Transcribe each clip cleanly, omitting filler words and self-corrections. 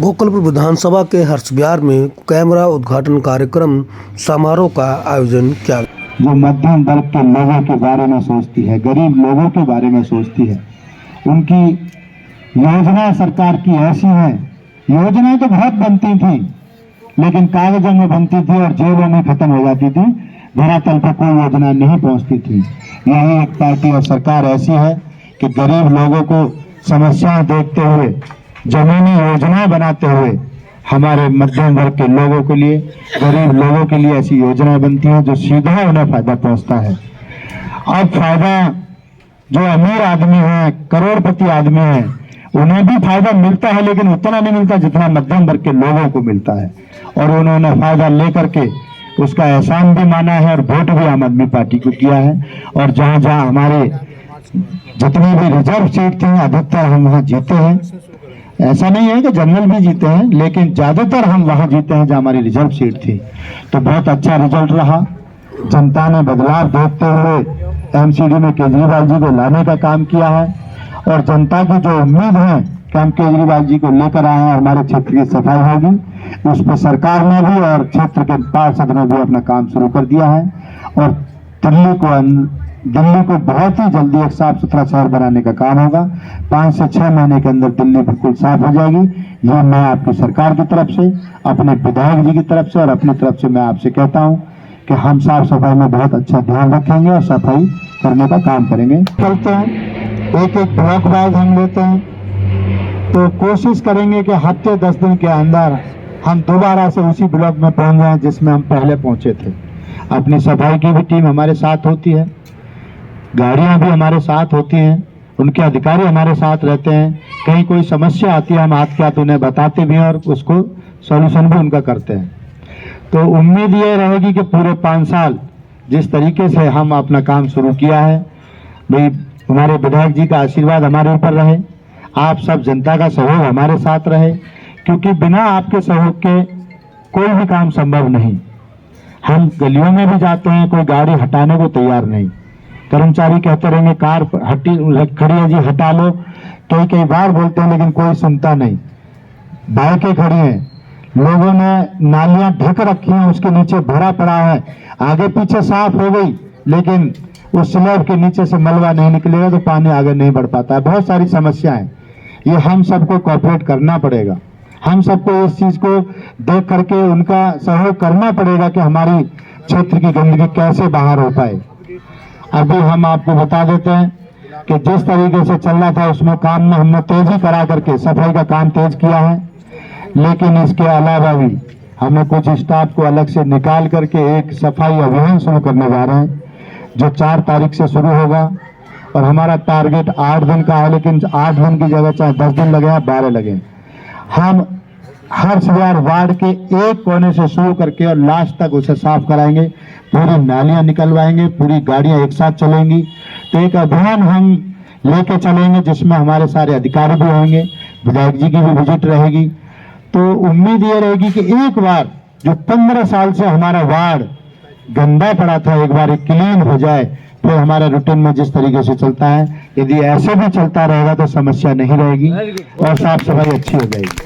गोकलपुर विधानसभा के हर्ष विहार में कैमरा उद्घाटन कार्यक्रम समारोह का आयोजन किया। जो मध्यम वर्ग के लोगों के बारे में सोचती है, गरीब लोगों के बारे में सोचती है, उनकी योजना सरकार की ऐसी है। योजनाएं तो बहुत बनती थी, लेकिन कागजों में बनती थी और जेबों में खत्म हो जाती थी। धरातल पर कोई योजना नहीं पहुंचती थी। यही एक पार्टी और सरकार ऐसी है कि गरीब लोगों को समस्याएं देखते हुए, जमीनी योजनाएं बनाते हुए हमारे मध्यम वर्ग के लोगों के लिए, गरीब लोगों के लिए ऐसी योजनाएं बनती हैं जो सीधा उन्हें फायदा पहुंचता है। अब फायदा जो अमीर आदमी है, करोड़पति आदमी है, उन्हें भी फायदा मिलता है, लेकिन उतना नहीं मिलता जितना मध्यम वर्ग के लोगों को मिलता है। और उन्होंने फायदा लेकर के उसका एहसान भी माना है और वोट भी आम आदमी पार्टी को किया है। और जहां जहां हमारे जितनी भी रिजर्व सीट थी, अधिकतर हम वहां जीते हैं। ऐसा नहीं है कि जनरल भी जीते हैं, लेकिन ज्यादातर हम वहां जीते हैं जहां हमारी रिजर्व सीट थी। तो बहुत अच्छा रिजल्ट रहा। जनता ने बदलाव देखते हुए एमसीडी में केजरीवाल जी को लाने का काम किया है। और जनता की जो उम्मीद है कि हम केजरीवाल जी को लेकर आए हैं, हमारे क्षेत्र की सफाई होगी, उस पर सरकार ने भी और क्षेत्र के पार्षद ने भी अपना काम शुरू कर दिया है। और दिल्ली को बहुत ही जल्दी एक साफ सुथरा शहर बनाने का काम होगा। 5 से 6 महीने के अंदर दिल्ली बिल्कुल साफ हो जाएगी। ये मैं आपकी सरकार की तरफ से, अपने विधायक जी की तरफ से और अपनी तरफ से मैं आपसे कहता हूँ कि हम साफ सफाई में बहुत अच्छा ध्यान रखेंगे और सफाई करने का काम करेंगे। चलते हैं, एक एक ब्लॉक वाइज हम लेते हैं, तो कोशिश करेंगे कि हफ्ते 10 दिन के अंदर हम दोबारा से उसी ब्लॉक में पहुंच जाएं जिसमें हम पहले पहुंचे थे। अपनी सफाई की भी टीम हमारे साथ होती है, गाड़ियां भी हमारे साथ होती हैं, उनके अधिकारी हमारे साथ रहते हैं। कहीं कोई समस्या आती है, हम हाथ के हाथ उन्हें बताते भी हैं और उसको सॉल्यूशन भी उनका करते हैं। तो उम्मीद ये रहेगी कि पूरे 5 साल जिस तरीके से हम अपना काम शुरू किया है, भाई हमारे विधायक जी का आशीर्वाद हमारे ऊपर रहे, आप सब जनता का सहयोग हमारे साथ रहे, क्योंकि बिना आपके सहयोग के कोई भी काम संभव नहीं। हम गलियों में भी जाते हैं, कोई गाड़ी हटाने को तैयार नहीं। कर्मचारी कहते रहेंगे कार खड़ी है जी, हटा लो। कई बार बोलते हैं, लेकिन कोई सुनता नहीं। बाइकें खड़ी हैं, लोगों ने नालियां ढक रखी हैं, उसके नीचे भरा पड़ा है, आगे पीछे साफ हो गई, लेकिन उस स्लैब के नीचे से मलबा नहीं निकलेगा तो पानी आगे नहीं बढ़ पाता है। बहुत सारी समस्याएं, ये हम सबको कोऑपरेट करना पड़ेगा। हम सबको इस चीज को देख करके उनका सहयोग करना पड़ेगा कि हमारी क्षेत्र की गंदगी कैसे बाहर हो पाए। अभी हम आपको बता देते हैं कि जिस तरीके से चल रहा था उसमें काम में हमने तेजी करा करके सफाई का काम तेज किया है। लेकिन इसके अलावा भी हमें कुछ स्टाफ को अलग से निकाल करके एक सफाई अभियान शुरू करने जा रहे हैं, जो 4 तारीख से शुरू होगा। और हमारा टारगेट 8 दिन का है, लेकिन 8 दिन की जगह चाहे 10 दिन लगे या 12 लगे, हम हर्ष विहार वार्ड के एक कोने से शुरू करके और लास्ट तक उसे साफ कराएंगे। पूरी नालियां निकलवाएंगे, पूरी गाड़ियां एक साथ चलेंगी। तो एक अभियान हम लेके चलेंगे जिसमें हमारे सारे अधिकारी भी होंगे, विधायक जी की भी विजिट रहेगी। तो उम्मीद ये रहेगी कि एक बार जो 15 साल से हमारा वार्ड गंदा पड़ा था, एक बार क्लीन हो जाए। फिर हमारा रूटीन में जिस तरीके से चलता है, यदि ऐसे भी चलता रहेगा तो समस्या नहीं रहेगी और साफ सफाई अच्छी हो जाएगी।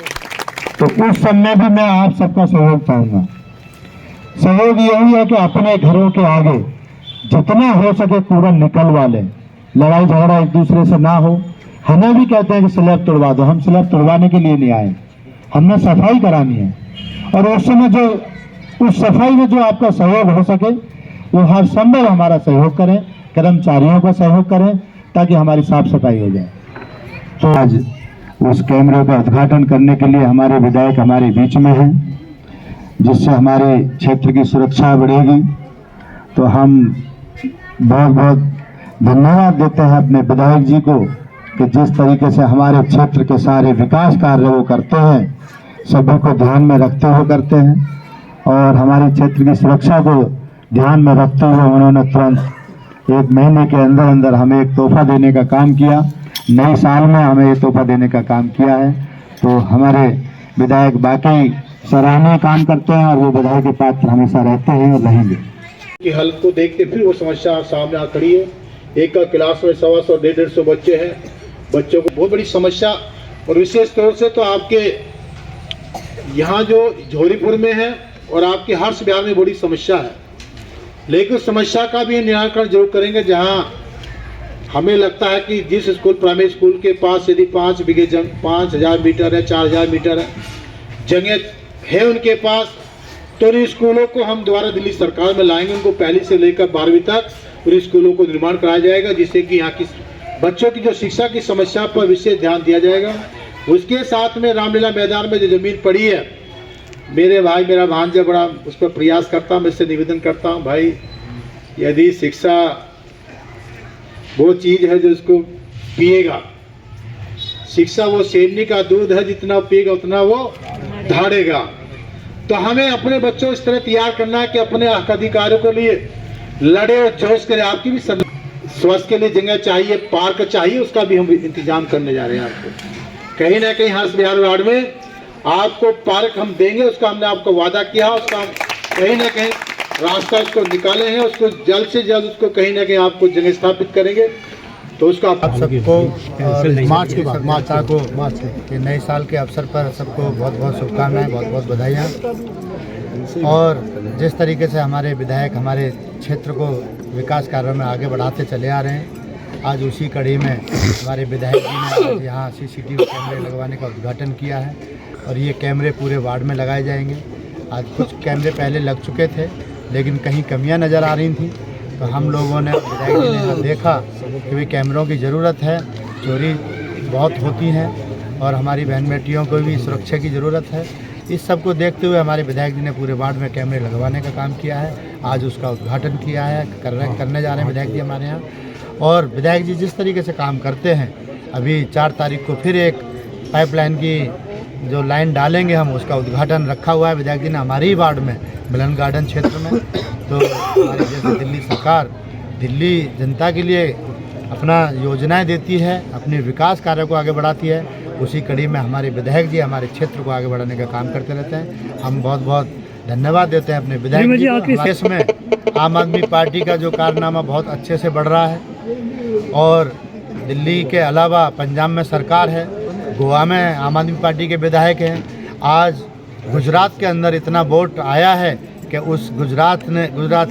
तो उस समय भी मैं आप सबका सहयोग चाहूंगा। सहयोग यही है कि अपने घरों के आगे जितना हो सके कूड़ा निकलवा लें, लड़ाई झगड़ा एक दूसरे से ना हो। हमें भी कहते हैं कि स्लैब तोड़वा दो, हम स्लैब तोड़वाने के लिए नहीं आए, हमने सफाई करानी है। और उस समय जो उस सफाई में जो आपका सहयोग हो सके वो हर संभव हमारा सहयोग करें, कर्मचारियों का सहयोग करें, ताकि हमारी साफ सफाई हो जाए। तो आज उस कैमरे का उद्घाटन करने के लिए हमारे विधायक हमारे बीच में हैं, जिससे हमारे क्षेत्र की सुरक्षा बढ़ेगी। तो हम बहुत बहुत धन्यवाद देते हैं अपने विधायक जी को कि जिस तरीके से हमारे क्षेत्र के सारे विकास कार्य वो करते हैं, सभी को ध्यान में रखते हुए करते हैं। और हमारे क्षेत्र की सुरक्षा को ध्यान में रखते हुए उन्होंने तुरंत 1 महीने के अंदर अंदर हमें एक तोहफा देने का काम किया। नए साल में हमें ये तोहफा देने का काम किया है। तो हमारे विधायक बाकी सराहनीय काम करते हैं और वो विधायक के पात्र हमेशा रहते हैं और रहेंगे। कि हल को देखते फिर वो समस्या सामने आ खड़ी है। एक का क्लास में 125 और 150 बच्चे हैं, बच्चों को बहुत बड़ी समस्या। और विशेष तौर से तो आपके यहाँ जो झोरीपुर में है और आपके हर्ष बिहार में बड़ी समस्या है, लेकिन समस्या का भी निराकरण जरूर करेंगे। जहाँ हमें लगता है कि जिस स्कूल प्राइमरी स्कूल के पास यदि 5 बीघे 5000 मीटर है, 4000 मीटर है जगह है उनके पास, तो इन स्कूलों को हम दोबारा दिल्ली सरकार में लाएंगे। उनको पहली से लेकर 12वीं तक उन स्कूलों को निर्माण कराया जाएगा, जिससे कि यहाँ की बच्चों की जो शिक्षा की समस्या पर विशेष ध्यान दिया जाएगा। उसके साथ में रामलीला मैदान में जो ज़मीन पड़ी है, मेरे भाई मेरा भांजा बड़ा उस पर प्रयास करता हूँ, मैं इससे निवेदन करता हूँ, भाई यदि शिक्षा वो चीज़ है जो उसको पिएगा, शिक्षा वो शेरनी का दूध है, जितना पिएगा उतना वो धाड़ेगा। तो हमें अपने बच्चों को इस तरह तैयार करना है कि अपने हक अधिकारों के लिए लड़े और जोश करें। आपकी भी स्वास्थ्य के लिए जगह चाहिए, पार्क चाहिए, उसका भी हम इंतजाम करने जा रहे हैं। आपको कहीं ना कहीं हर्ष बिहार वार्ड में आपको पार्क हम देंगे, उसका हमने आपको वादा किया। उसका हम कहीं ना कहीं रास्ता उसको निकाले हैं, उसको जल्द से जल्द उसको कहीं ना कहीं आपको जगह स्थापित करेंगे। तो उसका आप सबको मार्च के बाद मार्च के नए साल के अवसर पर सबको बहुत बहुत शुभकामनाएं, बहुत बहुत बधाइयाँ। और जिस तरीके से हमारे विधायक हमारे क्षेत्र को विकास कार्यों में आगे बढ़ाते चले आ रहे हैं, आज उसी कड़ी में हमारे विधायक जी ने आज यहाँ CCTV कैमरे लगवाने का उद्घाटन किया है और ये कैमरे पूरे वार्ड में लगाए जाएंगे। आज कुछ कैमरे पहले लग चुके थे, लेकिन कहीं कमियां नज़र आ रही थी, तो हम लोगों ने विधायक जी ने देखा कि भाई कैमरों की ज़रूरत है, चोरी बहुत होती है और हमारी बहन बेटियों को भी सुरक्षा की ज़रूरत है। इस सब को देखते हुए हमारे विधायक जी ने पूरे वार्ड में कैमरे लगवाने का काम किया है। आज उसका उद्घाटन किया है, करने जा रहे हैं विधायक जी हमारे यहाँ। और विधायक जी जिस तरीके से काम करते हैं, अभी 4 तारीख को फिर एक पाइपलाइन की जो लाइन डालेंगे हम, उसका उद्घाटन रखा हुआ है विधायक जी ने हमारे ही वार्ड में, मिलन गार्डन क्षेत्र में। तो हमारी जैसे दिल्ली सरकार दिल्ली जनता के लिए अपना योजनाएं देती है, अपने विकास कार्यों को आगे बढ़ाती है, उसी कड़ी में हमारे विधायक जी हमारे क्षेत्र को आगे बढ़ाने का काम करते रहते हैं। हम बहुत बहुत धन्यवाद देते हैं अपने विधायक जी को। देश में आम आदमी पार्टी का जो कारनामा बहुत अच्छे से बढ़ रहा है और दिल्ली के अलावा पंजाब में सरकार है, गोवा में आम आदमी पार्टी के विधायक हैं। आज गुजरात के अंदर इतना वोट आया है कि उस गुजरात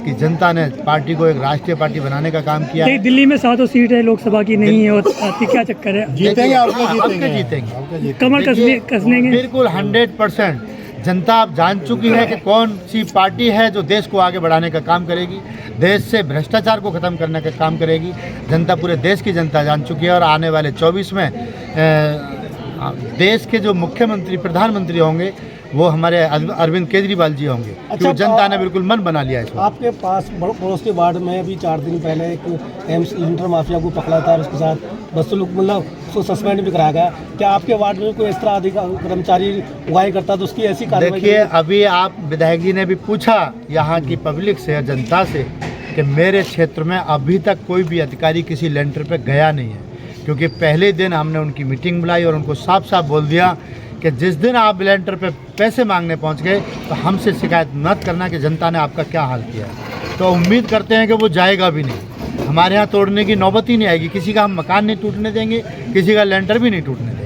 की जनता ने पार्टी को एक राष्ट्रीय पार्टी बनाने का काम किया है। दिल्ली में 7 सीट है लोकसभा की नहीं है, और क्या चक्कर है? जीतेंगे कमर कसने बिल्कुल 100% जनता अब जान चुकी है कि कौन सी पार्टी है जो देश को आगे बढ़ाने का काम करेगी, देश से भ्रष्टाचार को ख़त्म करने का काम करेगी। जनता, पूरे देश की जनता जान चुकी है और आने वाले 24 में देश के जो मुख्यमंत्री प्रधानमंत्री होंगे वो हमारे अरविंद केजरीवाल जी होंगे। अच्छा, जनता ने बिल्कुल मन बना लिया है। आपके पास पड़ोस के वार्ड में अभी 4 दिन पहले एक एम्स सिलेंडर माफिया को पकड़ा था और उसके साथ मतलब उसको सस्पेंड भी कराया गया। क्या आपके वार्ड में कोई इस तरह कर्मचारी उगाई करता तो उसकी ऐसी कार्रवाई? देखिए, अभी आप विधायक जी ने भी पूछा यहाँ की पब्लिक से, जनता से, कि मेरे क्षेत्र में अभी तक कोई भी अधिकारी किसी लेंटर पर गया नहीं है, क्योंकि पहले दिन हमने उनकी मीटिंग बुलाई और उनको साफ साफ बोल दिया कि जिस दिन आप लेंटर पे पैसे मांगने पहुंच गए तो हमसे शिकायत मत करना कि जनता ने आपका क्या हाल किया है। तो उम्मीद करते हैं कि वो जाएगा भी नहीं, हमारे यहाँ तोड़ने की नौबत ही नहीं आएगी। किसी का हम मकान नहीं टूटने देंगे, किसी का लेंटर भी नहीं टूटने देंगे।